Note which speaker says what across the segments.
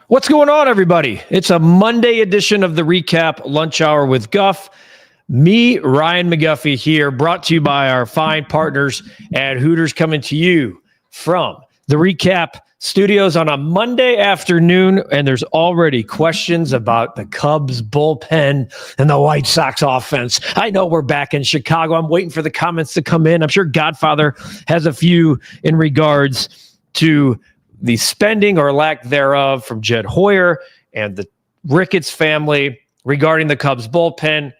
Speaker 1: What's going on, everybody? It's a Monday edition of the REKAP Lunch Hour with Guff. Me, Ryan McGuffey here, brought to you by our fine partners at Hooters, coming to you from the REKAP studios on a Monday afternoon, and there's already questions about the Cubs bullpen and the White Sox offense. I know we're back in Chicago. I'm waiting for the comments to come in. I'm sure Godfather has a few in regards to the spending or lack thereof from Jed Hoyer and the Ricketts family regarding the Cubs bullpen.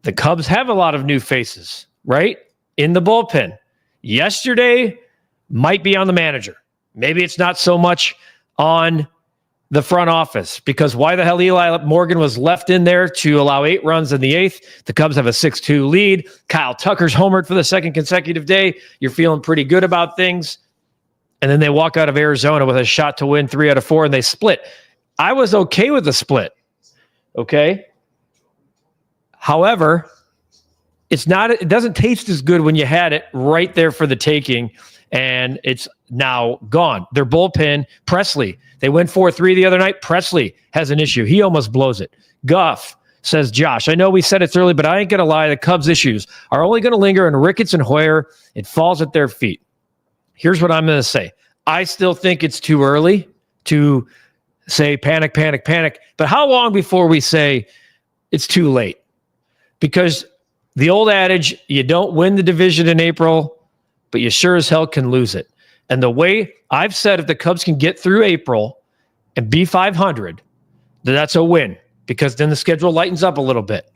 Speaker 1: The Cubs have a lot of new faces, right? In the bullpen. Yesterday might be on the manager. Maybe it's not so much on the front office, because why the hell Eli Morgan was left in there to allow 8 runs in the 8th. The Cubs have a 6-2 lead. Kyle Tucker's homered for the second consecutive day. You're feeling pretty good about things. And then they walk out of Arizona with a shot to win 3 out of 4, and they split. I was okay with the split. Okay. However, it doesn't taste as good when you had it right there for the taking, and it's now gone. Their bullpen, Presley, they went 4-3 the other night. Presley has an issue. He almost blows it. Guff, says Josh, I know we said it's early, but I ain't going to lie. The Cubs issues are only going to linger in Ricketts and Hoyer. It falls at their feet. Here's what I'm going to say. I still think it's too early to say panic, panic, panic. But how long before we say it's too late? Because the old adage, you don't win the division in April, but you sure as hell can lose it. And the way I've said, if the Cubs can get through April and be 500, that's a win, because then the schedule lightens up a little bit.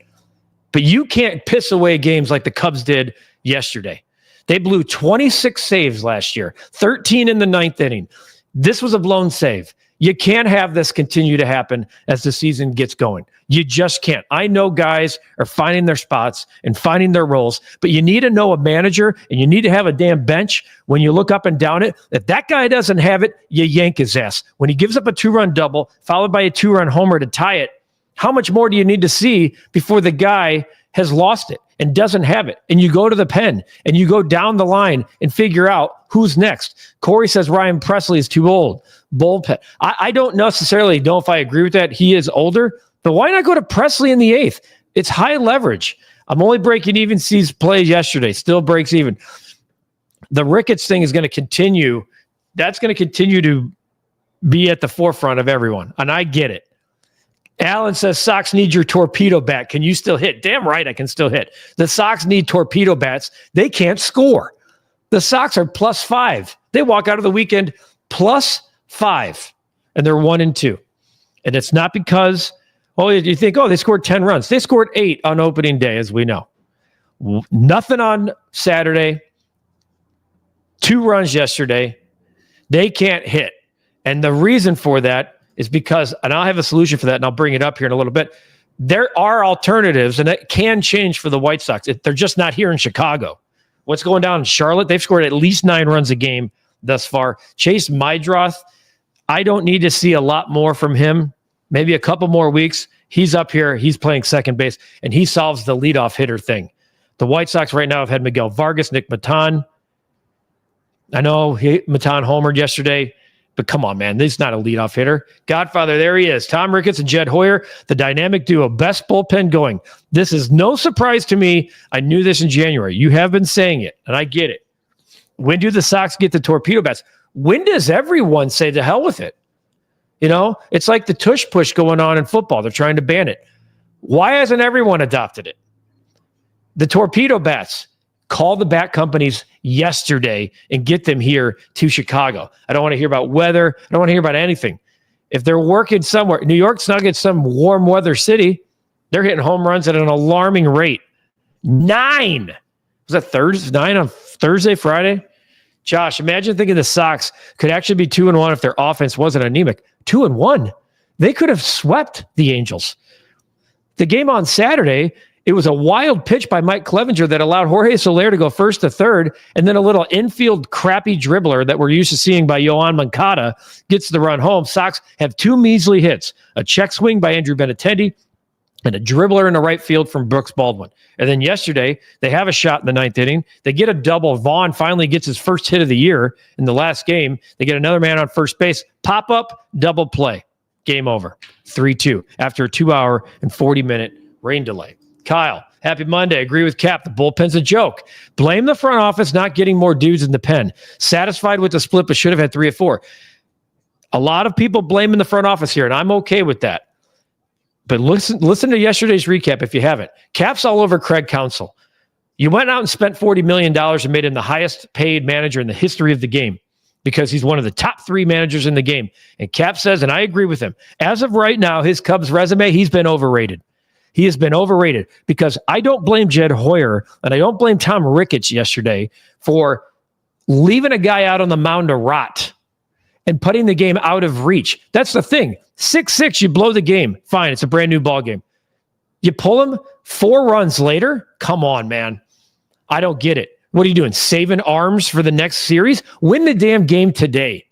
Speaker 1: But you can't piss away games like the Cubs did yesterday. They blew 26 saves last year, 13 in the 9th inning. This was a blown save. You can't have this continue to happen as the season gets going. You just can't. I know guys are finding their spots and finding their roles, but you need to know a manager, and you need to have a damn bench when you look up and down it. If that guy doesn't have it, you yank his ass. When he gives up a 2-run double followed by a 2-run homer to tie it, how much more do you need to see before the guy has lost it and doesn't have it? And you go to the pen and you go down the line and figure out who's next. Corey says Ryan Presley is too old. Bullpen. I don't necessarily know if I agree with that. He is older, but why not go to Presley in the 8th? It's high leverage. I'm only breaking even. Sees play yesterday. Still breaks even. The Ricketts thing is going to continue. That's going to continue to be at the forefront of everyone. And I get it. Alan says, Sox need your torpedo bat. Can you still hit? Damn right I can still hit. The Sox need torpedo bats. They can't score. The Sox are +5. They walk out of the weekend +5, and they're 1-2. And it's not because, you think, they scored 10 runs. They scored 8 on opening day, as we know. Nothing on Saturday. 2 runs yesterday. They can't hit. And the reason for that is because, and I'll have a solution for that, and I'll bring it up here in a little bit. There are alternatives, and it can change for the White Sox. They're just not here in Chicago. What's going down in Charlotte? They've scored at least 9 runs a game thus far. Chase Mydroth, I don't need to see a lot more from him. Maybe a couple more weeks. He's up here. He's playing second base, and he solves the leadoff hitter thing. The White Sox right now have had Miguel Vargas, Nick Maton. I know Maton homered yesterday. But come on, man, this is not a leadoff hitter. Godfather, there he is. Tom Ricketts and Jed Hoyer, the dynamic duo, best bullpen going. This is no surprise to me. I knew this in January. You have been saying it, and I get it. When do the Sox get the torpedo bats? When does everyone say to hell with it? It's like the tush push going on in football. They're trying to ban it. Why hasn't everyone adopted it? The torpedo bats. Call the bat companies yesterday and get them here to Chicago. I don't want to hear about weather. I don't want to hear about anything. If they're working somewhere, New York's not in some warm weather city. They're hitting home runs at an alarming rate. 9. Was that Thursday? 9 on Thursday, Friday? Josh, imagine thinking the Sox could actually be 2-1 if their offense wasn't anemic. 2-1. They could have swept the Angels. The game on Saturday, it was a wild pitch by Mike Clevenger that allowed Jorge Soler to go first to third, and then a little infield crappy dribbler that we're used to seeing by Yohan Moncada gets the run home. Sox have 2 measly hits, a check swing by Andrew Benintendi and a dribbler in the right field from Brooks Baldwin. And then yesterday, they have a shot in the 9th inning. They get a double. Vaughn finally gets his first hit of the year in the last game. They get another man on first base. Pop-up, double play. Game over. 3-2 after a 2-hour and 40-minute rain delay. Kyle, happy Monday. Agree with Cap. The bullpen's a joke. Blame the front office not getting more dudes in the pen. Satisfied with the split, but should have had 3 or 4. A lot of people blaming the front office here, and I'm okay with that. But listen to yesterday's recap if you haven't. Cap's all over Craig Counsell. You went out and spent $40 million and made him the highest paid manager in the history of the game because he's one of the top 3 managers in the game. And Cap says, and I agree with him, as of right now, his Cubs resume, he's been overrated. He has been overrated because I don't blame Jed Hoyer and I don't blame Tom Ricketts yesterday for leaving a guy out on the mound to rot and putting the game out of reach. That's the thing. 6-6, you blow the game. Fine, it's a brand new ball game. You pull him 4 runs later? Come on, man. I don't get it. What are you doing? Saving arms for the next series? Win the damn game today.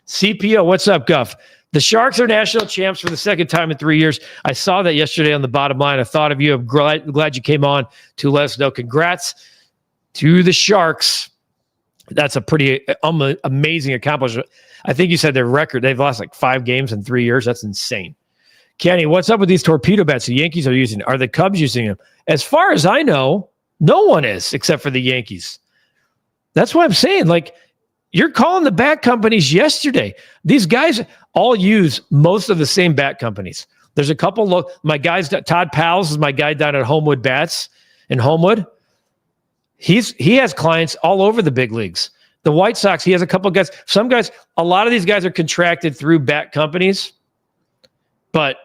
Speaker 1: CPO, what's up, Guff? The Sharks are national champs for the second time in 3 years. I saw that yesterday on the bottom line. I thought of you. I'm glad you came on to let us know. Congrats to the Sharks. That's a pretty amazing accomplishment. I think you said their record. They've lost like 5 games in 3 years. That's insane. Kenny, what's up with these torpedo bats the Yankees are using? Are the Cubs using them? As far as I know, no one is except for the Yankees. That's what I'm saying. Like, you're calling the bat companies yesterday. These guys all use most of the same bat companies. There's a couple. My guys, Todd Powles is my guy down at Homewood Bats in Homewood. He has clients all over the big leagues. The White Sox, he has a couple of guys. Some guys, a lot of these guys are contracted through bat companies. But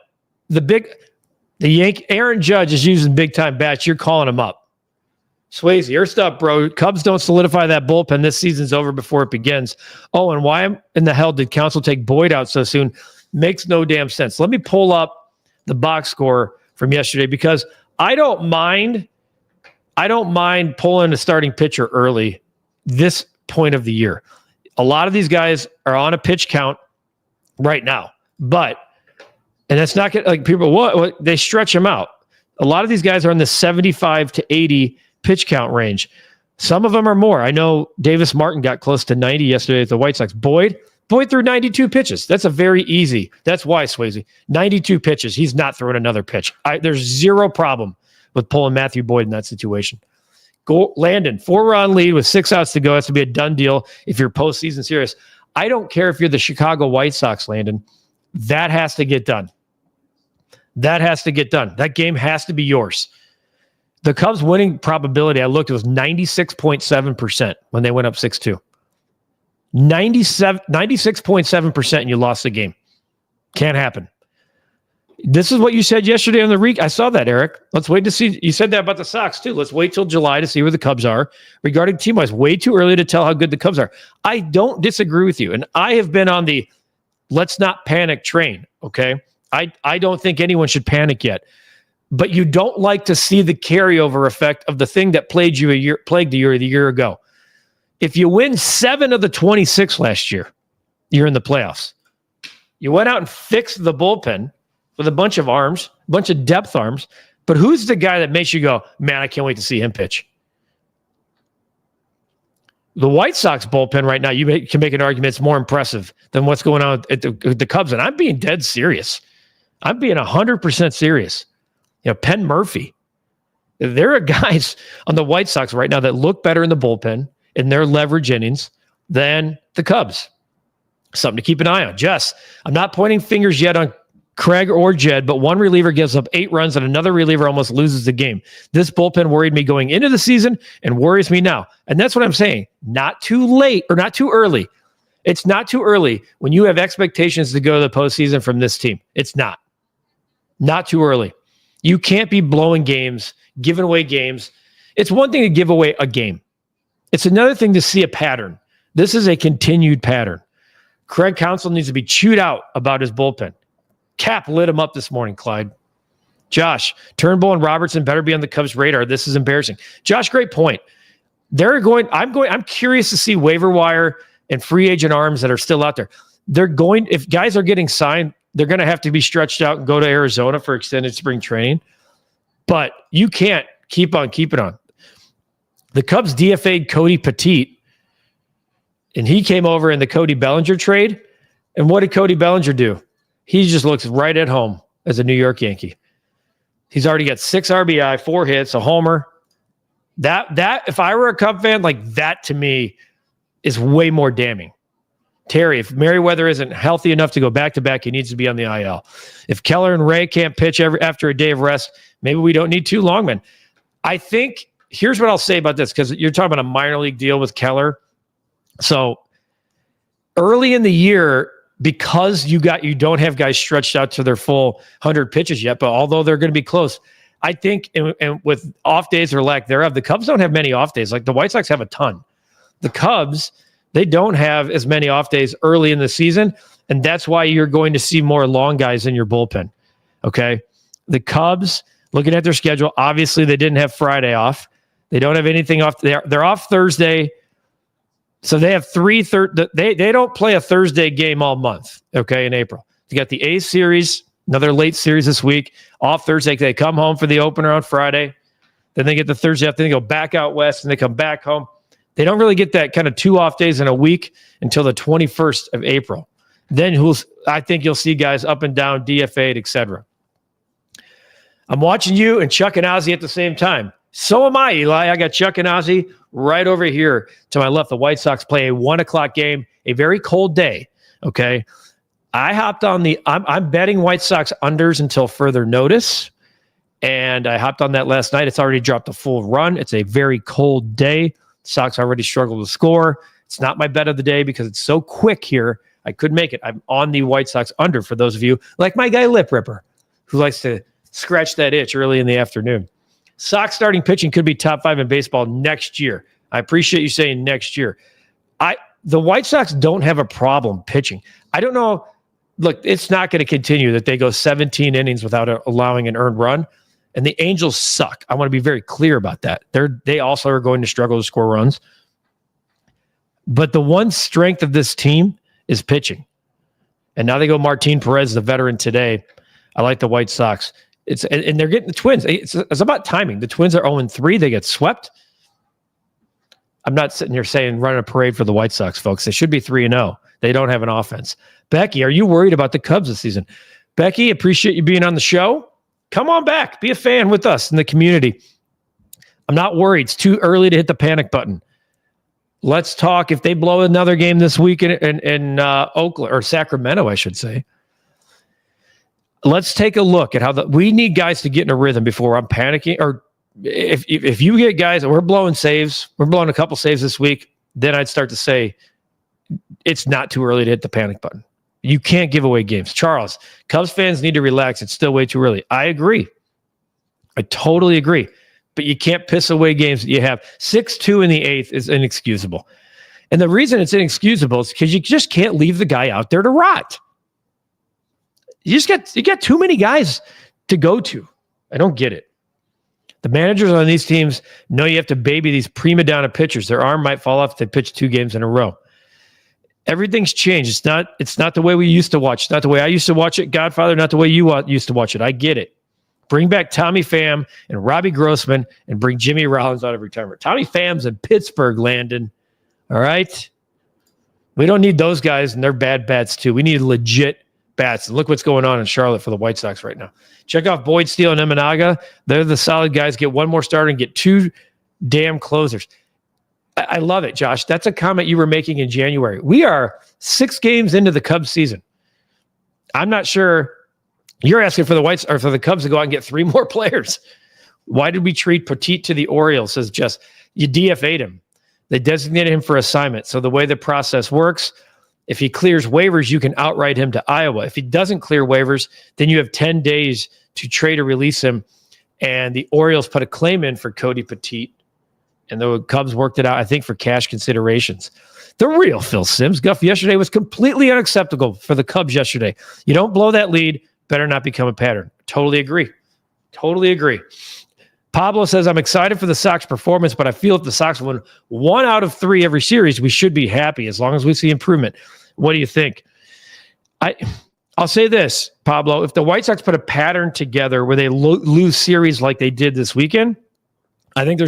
Speaker 1: the Aaron Judge is using big time bats. You're calling him up. Swayze, you're stuck, bro. Cubs don't solidify that bullpen. This season's over before it begins. Oh, and why in the hell did Counsell take Boyd out so soon? Makes no damn sense. Let me pull up the box score from yesterday because I don't mind pulling a starting pitcher early this point of the year. A lot of these guys are on a pitch count right now, and that's not like people, what they stretch them out. A lot of these guys are in the 75 to 80 pitch count range. Some of them are more. I know Davis Martin got close to 90 yesterday at the White Sox. Boyd threw 92 pitches. That's a very easy. That's why, Swayze. 92 pitches. He's not throwing another pitch. There's zero problem with pulling Matthew Boyd in that situation. Go Landon, 4-run lead with 6 outs to go. That's to be a done deal if you're postseason serious. I don't care if you're the Chicago White Sox, Landon. That has to get done. That has to get done. That game has to be yours. The Cubs winning probability, I looked, it was 96.7% when they went up 6-2. 96.7% and you lost the game. Can't happen. This is what you said yesterday on the REKAP. I saw that, Eric. Let's wait to see. You said that about the Sox, too. Let's wait till July to see where the Cubs are. Regarding team-wise, way too early to tell how good the Cubs are. I don't disagree with you, and I have been on the let's not panic train, okay? I don't think anyone should panic yet. But you don't like to see the carryover effect of the thing that plagued you the year ago. If you win 7 of the 26 last year, you're in the playoffs. You went out and fixed the bullpen with a bunch of arms, a bunch of depth arms. But who's the guy that makes you go, man, I can't wait to see him pitch? The White Sox bullpen right now, can make an argument it's more impressive than what's going on at the Cubs. And I'm being dead serious. I'm being 100% serious. Penn Murphy. There are guys on the White Sox right now that look better in the bullpen in their leverage innings than the Cubs. Something to keep an eye on. Jess, I'm not pointing fingers yet on Craig or Jed, but one reliever gives up 8 runs and another reliever almost loses the game. This bullpen worried me going into the season and worries me now. And that's what I'm saying. Not too late or not too early. It's not too early when you have expectations to go to the postseason from this team. It's not. Not too early. You can't be blowing games, giving away games. It's one thing to give away a game. It's another thing to see a pattern. This is a continued pattern. Craig Counsell needs to be chewed out about his bullpen. Cap lit him up this morning, Clyde. Josh, Turnbull and Robertson better be on the Cubs' radar. This is embarrassing. Josh, great point. I'm curious to see waiver wire and free agent arms that are still out there. If guys are getting signed, they're going to have to be stretched out and go to Arizona for extended spring training. But you can't keep on keeping on. The Cubs DFA'd Cody Petit, and he came over in the Cody Bellinger trade. And what did Cody Bellinger do? he just looks right at home as a New York Yankee. He's already got 6 RBI, 4 hits, a homer. That if I were a Cub fan, like that to me is way more damning. Terry, if Merriweather isn't healthy enough to go back-to-back, he needs to be on the IL. If Keller and Ray can't pitch after a day of rest, maybe we don't need 2 longmen. I think, here's what I'll say about this, because you're talking about a minor league deal with Keller. So early in the year, because you don't have guys stretched out to their full 100 pitches yet, but although they're going to be close, I think, and with off days or lack thereof, the Cubs don't have many off days. Like the White Sox have a ton. The Cubs, they don't have as many off days early in the season, and that's why you're going to see more long guys in your bullpen. Okay? The Cubs, looking at their schedule, obviously they didn't have Friday off. They don't have anything off. They're off Thursday. So they have they don't play a Thursday game all month, okay, in April. They got the A series, another late series this week, off Thursday. They come home for the opener on Friday. Then they get the Thursday off. Then they go back out west, and they come back home. They don't really get that kind of 2 off days in a week until the 21st of April. Then I think you'll see guys up and down, DFA'd, etc. I'm watching you and Chuck and Ozzy at the same time. So am I, Eli. I got Chuck and Ozzy right over here to my left. The White Sox play a 1 o'clock game, a very cold day. Okay. I hopped on I'm betting White Sox unders until further notice. And I hopped on that last night. It's already dropped a full run. It's a very cold day. Sox already struggle to score. It's not my bet of the day because it's so quick here. I could make it. I'm on the White Sox under for those of you like my guy Lip Ripper, who likes to scratch that itch early in the afternoon. Sox starting pitching could be top 5 in baseball next year. I appreciate you saying next year. The White Sox don't have a problem pitching. I don't know. Look, it's not going to continue that they go 17 innings without allowing an earned run. And the Angels suck. I want to be very clear about that. They also are going to struggle to score runs. But the one strength of this team is pitching. And now they go Martin Perez, the veteran today. I like the White Sox. And they're getting the Twins. It's about timing. The Twins are 0-3. They get swept. I'm not sitting here saying run a parade for the White Sox, folks. They should be 3-0. They don't have an offense. Becky, are you worried about the Cubs this season? Becky, appreciate you being on the show. Come on back. Be a fan with us in the community. I'm not worried. It's too early to hit the panic button. Let's talk. If they blow another game this week in Oakland, or Sacramento, I should say, let's take a look at how we need guys to get in a rhythm before I'm panicking. Or if you get guys, we're blowing saves, we're blowing a couple saves this week, then I'd start to say it's not too early to hit the panic button. You can't give away games. Charles, Cubs fans need to relax. It's still way too early. I agree. I totally agree. But you can't piss away games that you have. 6-2 in the 8th is inexcusable. And the reason it's inexcusable is because you just can't leave the guy out there to rot. You got too many guys to go to. I don't get it. The managers on these teams know you have to baby these prima donna pitchers. Their arm might fall off if they pitch 2 games in a row. Everything's changed. It's not the way we used to watch. It's not the way I used to watch it, Godfather, not the way you used to watch it. I get it. Bring back Tommy Pham and Robbie Grossman and bring Jimmy Rollins out of retirement. Tommy Pham's in Pittsburgh, Landon. All right? We don't need those guys, and they're bad bats too. We need legit bats. And look what's going on in Charlotte for the White Sox right now. Check off Boyd, Steele, and Eminaga. They're the solid guys. Get one more starter and get 2 damn closers. I love it, Josh. That's a comment you were making in January. We are 6 games into the Cubs season. I'm not sure you're asking for the Cubs to go out and get 3 more players. Why did we treat Petit to the Orioles? Says Jess. You DFA'd him. They designated him for assignment. So the way the process works, if he clears waivers, you can outright him to Iowa. If he doesn't clear waivers, then you have 10 days to trade or release him. And the Orioles put a claim in for Cody Petit. And the Cubs worked it out, I think, for cash considerations. The real Phil Simms. Guff yesterday was completely unacceptable for the Cubs yesterday. You don't blow that lead, better not become a pattern. Totally agree. Totally agree. Pablo says, I'm excited for the Sox performance, but I feel if the Sox win 1 out of 3 every series, we should be happy as long as we see improvement. What do you think? I'll say this, Pablo. If the White Sox put a pattern together where they lose series like they did this weekend, I think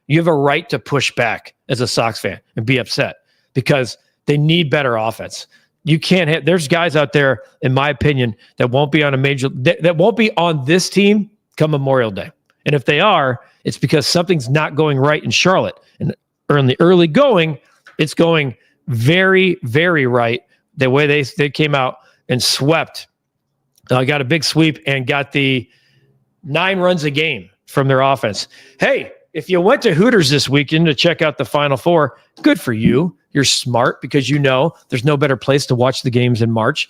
Speaker 1: you have a right to push back as a Sox fan and be upset because they need better offense. You can't have, there's guys out there, in my opinion, that won't be on that won't be on this team come Memorial Day. And if they are, it's because something's not going right in Charlotte. And or in the early going, it's going very, very right. The way they came out and swept, got a big sweep and got the 9 runs a game from their offense. Hey, if you went to Hooters this weekend to check out the Final Four, good for you. You're smart because you know there's no better place to watch the games in March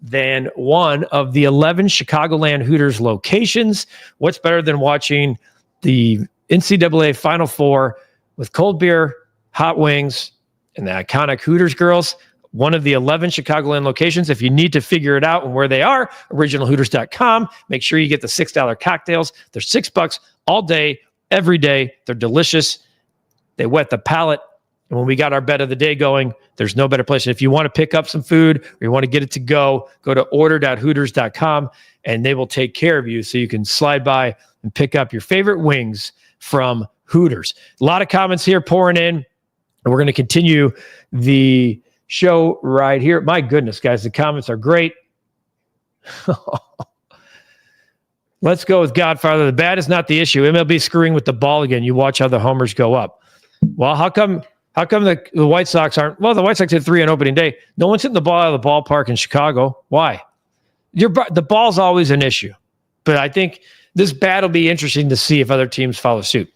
Speaker 1: than one of the 11 Chicagoland Hooters locations. What's better than watching the NCAA Final Four with cold beer, hot wings, and the iconic Hooters girls? One of the 11 Chicagoland locations. If you need to figure it out and where they are, originalhooters.com. Make sure you get the $6 cocktails. They're $6 all day, every day. They're delicious. They whet the palate. And when we got our bet of the day going, there's no better place. If you want to pick up some food or you want to get it to go to order.hooters.com and they will take care of you so you can slide by and pick up your favorite wings from Hooters. A lot of comments here pouring in, and we're going to continue the show right here. My goodness, guys, the comments are great. Let's go with Godfather. The bat is not the issue. MLB screwing with the ball again. You watch how the homers go up. Well, how come the White Sox aren't? Well, the White Sox hit 3 on opening day. No one's hitting the ball out of the ballpark in Chicago. Why? The ball's always an issue. But I think this bat will be interesting to see if other teams follow suit.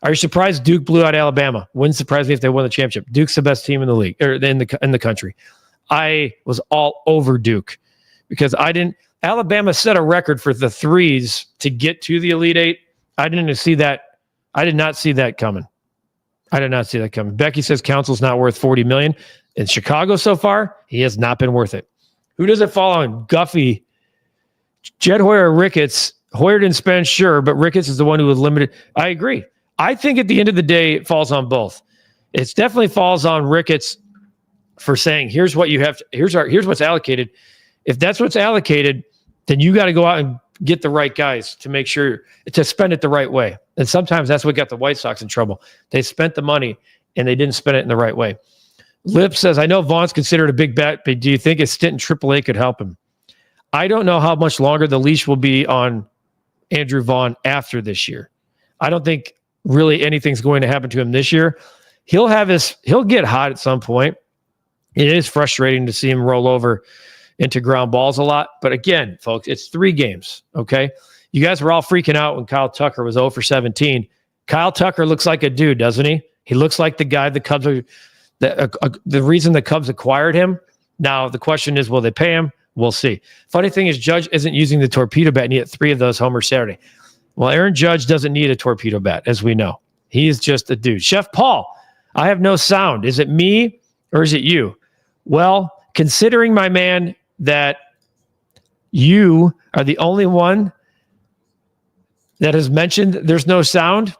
Speaker 1: Are you surprised Duke blew out Alabama? Wouldn't surprise me if they won the championship. Duke's the best team in the league, or in the country. I was all over Duke because Alabama set a record for the threes to get to the Elite Eight. I did not see that coming. Becky says Council's not worth $40 million. In Chicago so far, he has not been worth it. Who does it fall on? Guffey, Jed Hoyer, Ricketts. Hoyer didn't spend, sure, but Ricketts is the one who was limited. I agree. I think at the end of the day, it falls on both. It definitely falls on Ricketts for saying, here's what you have to, here's what's allocated. If that's what's allocated, then you got to go out and get the right guys to make sure to spend it the right way. And sometimes that's what got the White Sox in trouble. They spent the money and they didn't spend it in the right way. Lip says, I know Vaughn's considered a big bet, but do you think a stint in AAA could help him? I don't know how much longer the leash will be on Andrew Vaughn after this year. I don't think really anything's going to happen to him this year. He'll get hot at some point. It is frustrating to see him roll over into ground balls a lot. But again, folks, it's 3 games, okay? You guys were all freaking out when Kyle Tucker was 0 for 17. Kyle Tucker looks like a dude, doesn't he? He looks like the guy the Cubs are, the reason the Cubs acquired him. Now, the question is, will they pay him? We'll see. Funny thing is, Judge isn't using the torpedo bat, and he hit 3 of those homers Saturday. Well, Aaron Judge doesn't need a torpedo bat, as we know. He is just a dude. Chef Paul, I have no sound. Is it me or is it you? Well, considering, my man, that you are the only one that has mentioned there's no sound,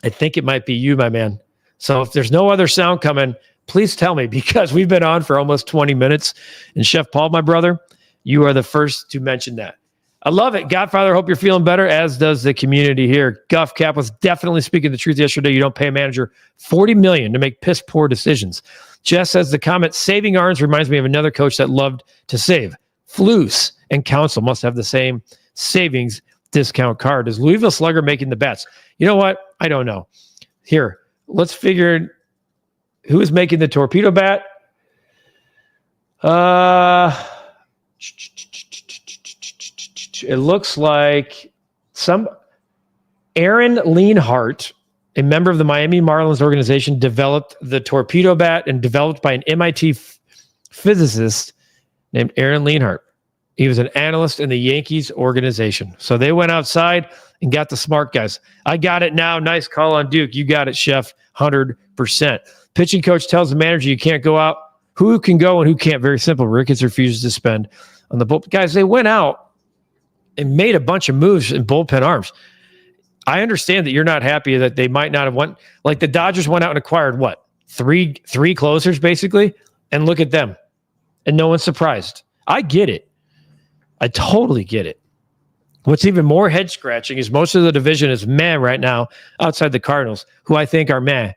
Speaker 1: I think it might be you, my man. So if there's no other sound coming, please tell me, because we've been on for almost 20 minutes. And Chef Paul, my brother, you are the first to mention that. I love it. Godfather, hope you're feeling better, as does the community here. Guff Cap was definitely speaking the truth yesterday. You don't pay a manager $40 million to make piss poor decisions. Jess says the comment, saving arms reminds me of another coach that loved to save. Flus and Council must have the same savings discount card. Is Louisville Slugger making the bets? You know what? I don't know. Here, let's figure who is making the torpedo bat. It looks like Aaron Leanhart, a member of the Miami Marlins organization, developed the torpedo bat, and developed by an MIT physicist named Aaron Leanhart. He was an analyst in the Yankees organization. So they went outside and got the smart guys. I got it now. Nice call on Duke. You got it, Chef. 100%. Pitching coach tells the manager you can't go out. Who can go and who can't? Very simple. Ricketts refuses to spend on the bullpen. Guys, they went out and made a bunch of moves in bullpen arms. I understand that you're not happy that they might not have won. Like the Dodgers went out and acquired what? Three closers basically, and look at them. And no one's surprised. I get it. I totally get it. What's even more head scratching is most of the division is meh right now outside the Cardinals, who I think are meh.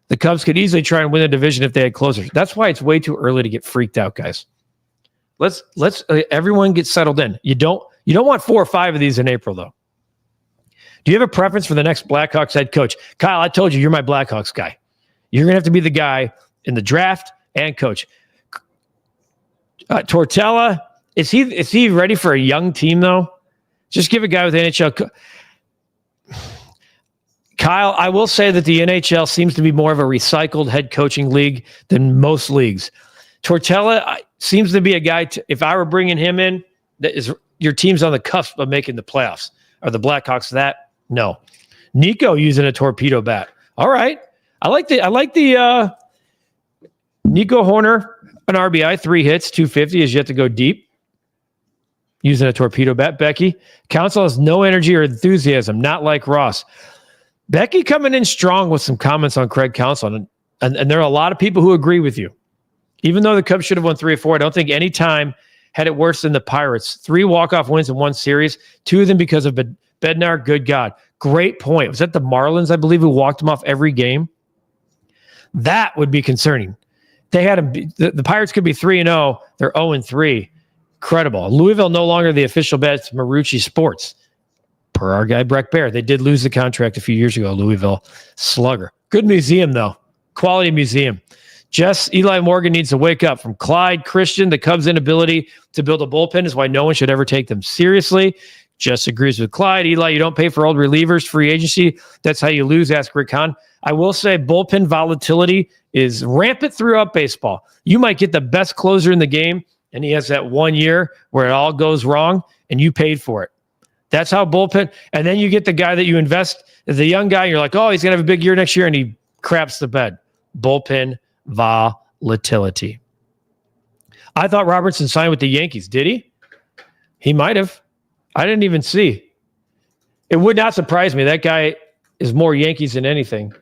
Speaker 1: The Cubs could easily try and win the division if they had closers. That's why it's way too early to get freaked out, guys. Let's everyone get settled in. You don't want 4 or 5 of these in April, though. Do you have a preference for the next Blackhawks head coach? Kyle, I told you, you're my Blackhawks guy. You're going to have to be the guy in the draft and coach. Tortella, is he ready for a young team, though? Just give a guy with NHL. Kyle, I will say that the NHL seems to be more of a recycled head coaching league than most leagues. Tortella seems to be a guy, if I were bringing him in, that is your team's on the cusp of making the playoffs. Are the Blackhawks that? No. Nico using a torpedo bat. All right. I like the Nico Horner, an RBI, 3 hits, 250, is yet to go deep. Using a torpedo bat. Becky, Council has no energy or enthusiasm, not like Ross. Becky coming in strong with some comments on Craig Counsell, and there are a lot of people who agree with you. Even though the Cubs should have won 3 or 4, I don't think any time had it worse than the Pirates. 3 walk-off wins in 1 series, 2 of them because of Bednar. Good God. Great point. Was that the Marlins, I believe, who walked them off every game? That would be concerning. They had the Pirates could be 3-0. They're 0-3. Incredible. Louisville no longer the official bet. It's Marucci Sports. Per our guy, Breck Bear. They did lose the contract a few years ago, Louisville Slugger. Good museum, though. Quality museum. Jess, Eli Morgan needs to wake up. From Clyde Christian, the Cubs' inability to build a bullpen is why no one should ever take them seriously. Jess agrees with Clyde. Eli, you don't pay for old relievers, free agency. That's how you lose, ask Rick Hahn. I will say bullpen volatility is rampant throughout baseball. You might get the best closer in the game, and he has that 1 year where it all goes wrong, and you paid for it. That's how bullpen, and then you get the guy that you invest as a young guy, and you're like, oh, he's going to have a big year next year, and he craps the bed. Bullpen volatility. I thought Robertson signed with the Yankees. Did he? He might have. I didn't even see. It would not surprise me. That guy is more Yankees than anything.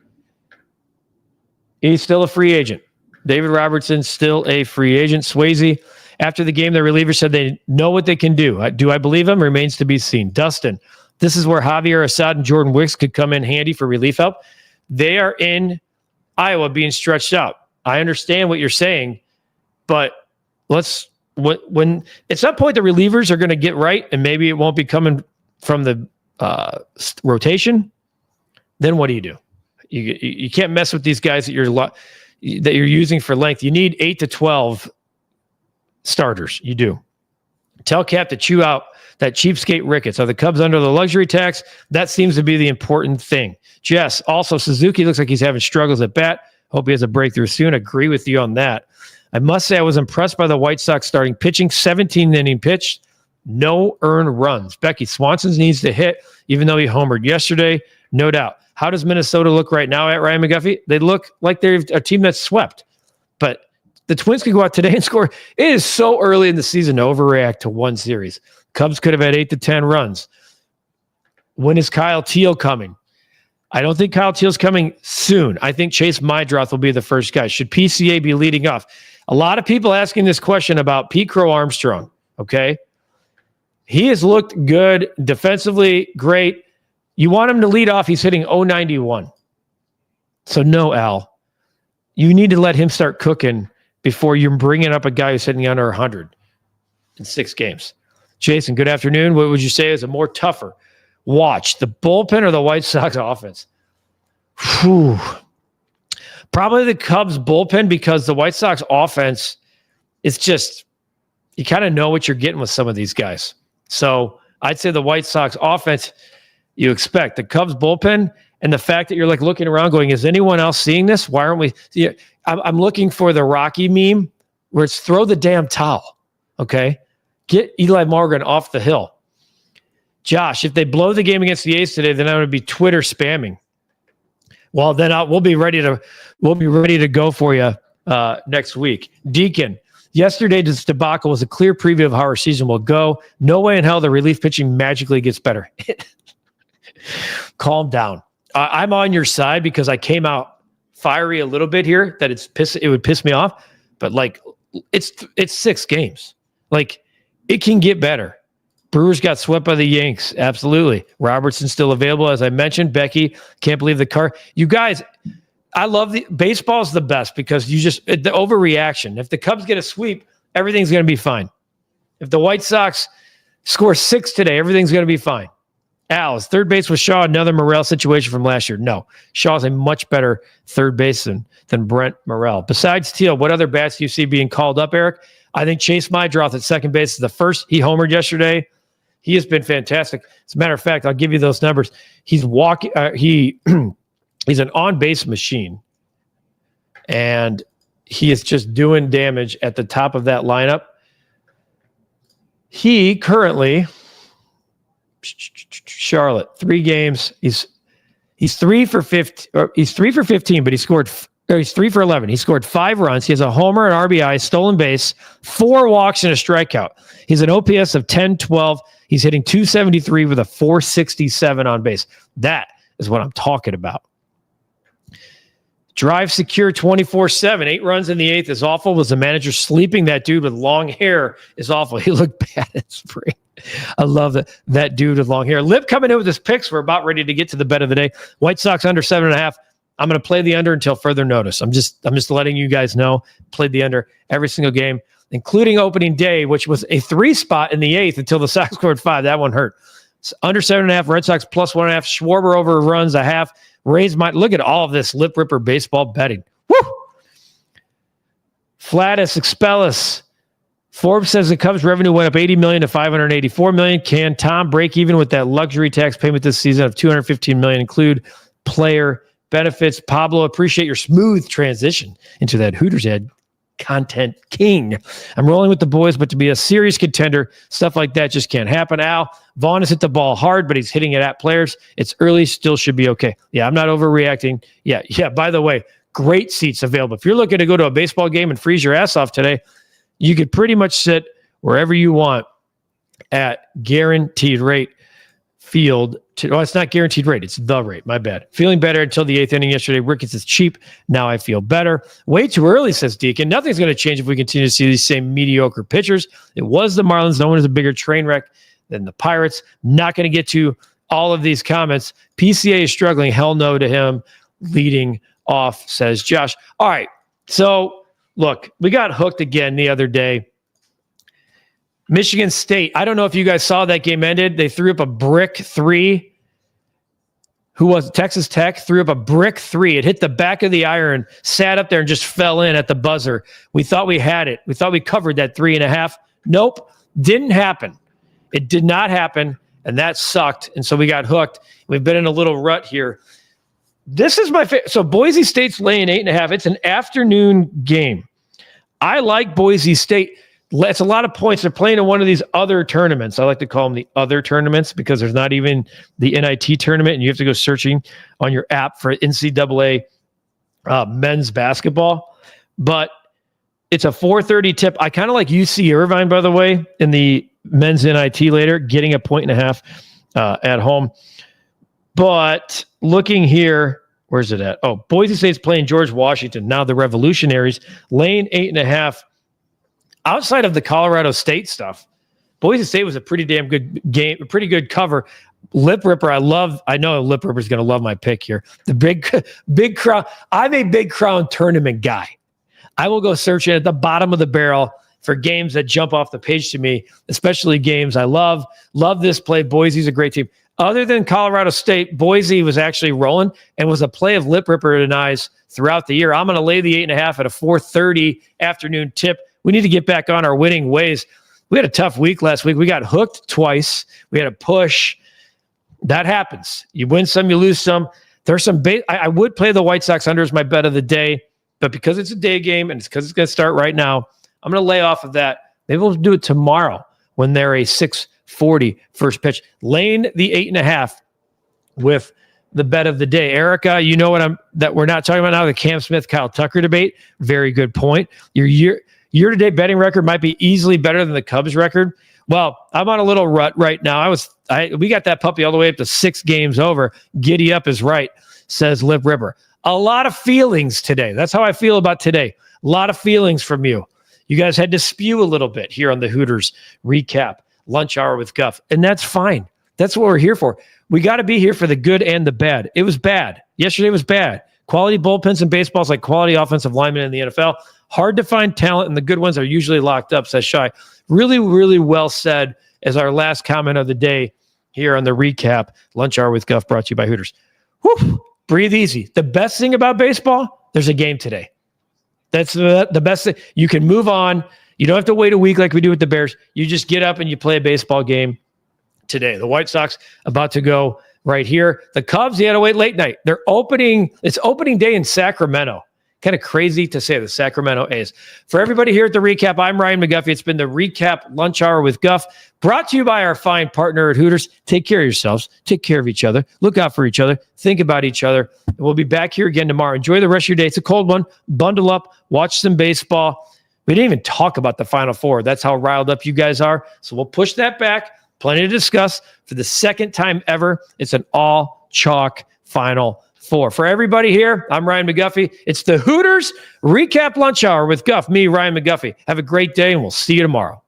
Speaker 1: He's still a free agent. David Robertson, still a free agent. Swayze, after the game, the reliever said they know what they can do. Do I believe him? Remains to be seen. Dustin, this is where Javier Assad and Jordan Wicks could come in handy for relief help. They are in Iowa being stretched out. I understand what you're saying, but when at some point the relievers are going to get right, and maybe it won't be coming from the rotation, then what do? You can't mess with these guys that you're using for length. You need 8 to 12 starters. You do. Tell Cap to chew out that cheapskate Ricketts. Are the Cubs under the luxury tax? That seems to be the important thing. Jess, also Suzuki looks like he's having struggles at bat. Hope he has a breakthrough soon. Agree with you on that. I must say I was impressed by the White Sox starting pitching. 17-inning pitch, no earned runs. Becky, Swanson needs to hit, even though he homered yesterday. No doubt. How does Minnesota look right now at Ryan McGuffey? They look like they're a team that's swept. But the Twins could go out today and score. It is so early in the season to overreact to one series. Cubs could have had 8 to 10 runs. When is Kyle Teal coming? I don't think Kyle Teal's coming soon. I think Chase Mydroth will be the first guy. Should PCA be leading off? A lot of people asking this question about Pete Crow Armstrong, okay? He has looked good, defensively great. You want him to lead off, he's hitting .091. So no, Al. You need to let him start cooking before you're bringing up a guy who's hitting under 100 in 6 games. Jason, good afternoon. What would you say is a more tougher watch, the bullpen or the White Sox offense? Whew. Probably the Cubs bullpen, because the White Sox offense is just, you kind of know what you're getting with some of these guys. So I'd say the White Sox offense, you expect. The Cubs bullpen, and the fact that you're like looking around going, is anyone else seeing this? Why aren't we? Yeah, I'm looking for the Rocky meme where it's throw the damn towel. Okay. Get Eli Morgan off the hill. Josh, if they blow the game against the A's today, then I'm going to be Twitter spamming. Well, then we'll be ready to go for you next week. Deacon, yesterday's debacle was a clear preview of how our season will go. No way in hell the relief pitching magically gets better. Calm down. I'm on your side because I came out fiery a little bit here that it would piss me off, but like it's 6 games. Like it can get better. Brewers got swept by the Yanks. Absolutely. Robertson's still available, as I mentioned. Becky, can't believe the car. You guys, I love baseball's the best because the overreaction. If the Cubs get a sweep, everything's going to be fine. If the White Sox score 6 today, everything's going to be fine. Al, is third base with Shaw another Morel situation from last year? No. Shaw's a much better third baseman than Brent Morel. Besides Teal, what other bats do you see being called up, Eric? I think Chase Mydroth at second base is the first. He homered yesterday. He has been fantastic. As a matter of fact, I'll give you those numbers. He's walking. He's an on-base machine, and he is just doing damage at the top of that lineup. He currently, Charlotte, 3 games. He's 3 for 15. He's 3 for 15, but he's 3 for 11. He scored 5 runs. He has a homer, an RBI, stolen base, 4 walks, and a strikeout. He's an OPS of 1012. He's hitting .273 with a .467 on base. That is what I'm talking about. Drive secure 24/7. 8 runs in the 8th is awful. Was the manager sleeping? That dude with long hair is awful. He looked bad in spring. I love that dude with long hair. Lip coming in with his picks. We're about ready to get to the bet of the day. White Sox under 7.5. I'm going to play the under until further notice. I'm just letting you guys know. Played the under every single game, including opening day, which was a 3 spot in the 8th until the Sox scored 5. That one hurt. It's under 7.5. Red Sox plus 1.5. Schwarber over runs a half. Raise my look at all of this lip ripper baseball betting. Woo! Flatus Expellus. Forbes says the Cubs revenue went up $80 million to $584 million. Can Tom break even with that luxury tax payment this season of $215 million? Include player benefits. Pablo, appreciate your smooth transition into that Hooters ad. Content king. I'm rolling with the boys, but to be a serious contender, stuff like that just can't happen. Al, Vaughn has hit the ball hard, but he's hitting it at players. It's early, still should be okay. Yeah, I'm not overreacting. Yeah. By the way, great seats available. If you're looking to go to a baseball game and freeze your ass off today, you could pretty much sit wherever you want at guaranteed rate field. It's not guaranteed rate. It's the rate. My bad. Feeling better until the 8th inning yesterday. Ricketts is cheap. Now I feel better. Way too early, says Deacon. Nothing's going to change if we continue to see these same mediocre pitchers. It was the Marlins. No one is a bigger train wreck than the Pirates. Not going to get to all of these comments. PCA is struggling. Hell no to him leading off, says Josh. All right. So, look, we got hooked again the other day. Michigan State. I don't know if you guys saw that game ended. They threw up a brick 3. Who was it? Texas Tech threw up a brick 3. It hit the back of the iron, sat up there, and just fell in at the buzzer. We thought we had it. We thought we covered that 3.5. Nope. Didn't happen. It did not happen, and that sucked. And so we got hooked. We've been in a little rut here. This is my favorite. So Boise State's laying 8.5. It's an afternoon game. I like Boise State. It's a lot of points. They're playing in one of these other tournaments. I like to call them the other tournaments because there's not even the NIT tournament, and you have to go searching on your app for NCAA men's basketball. But it's a 4:30 tip. I kind of like UC Irvine, by the way, in the men's NIT later, getting a 1.5 at home. But looking here, where's it at? Oh, Boise State's playing George Washington. Now the Revolutionaries laying 8.5. Outside of the Colorado State stuff, Boise State was a pretty damn good game, a pretty good cover. Lip Ripper, I know Lip Ripper's going to love my pick here. The big crown. I'm a big crown tournament guy. I will go searching at the bottom of the barrel for games that jump off the page to me, especially games I love. Love this play. Boise's a great team. Other than Colorado State, Boise was actually rolling and was a play of Lip Ripper and I's throughout the year. I'm going to lay the 8.5 at a 4:30 afternoon tip. We need to get back on our winning ways. We had a tough week last week. We got hooked twice. We had a push. That happens. You win some, you lose some. There's some I would play the White Sox under as my bet of the day, but because it's a day game and it's because it's going to start right now, I'm going to lay off of that. Maybe we'll do it tomorrow when they're a 6:40 first pitch. Laying the 8.5 with the bet of the day. Erica, you know what that we're not talking about now, the Cam Smith, Kyle Tucker debate. Very good point. Your year-to-date betting record might be easily better than the Cubs record. Well, I'm on a little rut right now. We got that puppy all the way up to 6 games over. Giddy up is right, says Lip Ripper. A lot of feelings today. That's how I feel about today. A lot of feelings from you. You guys had to spew a little bit here on the Hooters recap lunch hour with Guff, and that's fine. That's what we're here for. We got to be here for the good and the bad. It was bad. Yesterday was bad. Quality bullpens in baseball is like quality offensive linemen in the NFL. Hard to find talent, and the good ones are usually locked up, says Shai. Really, really well said as our last comment of the day here on the Recap Lunch Hour with Guff, brought to you by Hooters. Whew, breathe easy. The best thing about baseball, there's a game today. That's the best thing. You can move on. You don't have to wait a week like we do with the Bears. You just get up and you play a baseball game today. The White Sox about to go right here. The Cubs, you had to wait late night. It's opening day in Sacramento. Kind of crazy to say, the Sacramento A's. For everybody here at the Recap, I'm Ryan McGuffey. It's been the Recap Lunch Hour with Guff, brought to you by our fine partner at Hooters. Take care of yourselves. Take care of each other. Look out for each other. Think about each other. And we'll be back here again tomorrow. Enjoy the rest of your day. It's a cold one. Bundle up. Watch some baseball. We didn't even talk about the Final Four. That's how riled up you guys are. So we'll push that back. Plenty to discuss. For the second time ever, it's an all-chalk Final Four. For everybody here, I'm Ryan McGuffey. It's the Hooters Recap Lunch Hour with Guff, me, Ryan McGuffey. Have a great day, and we'll see you tomorrow.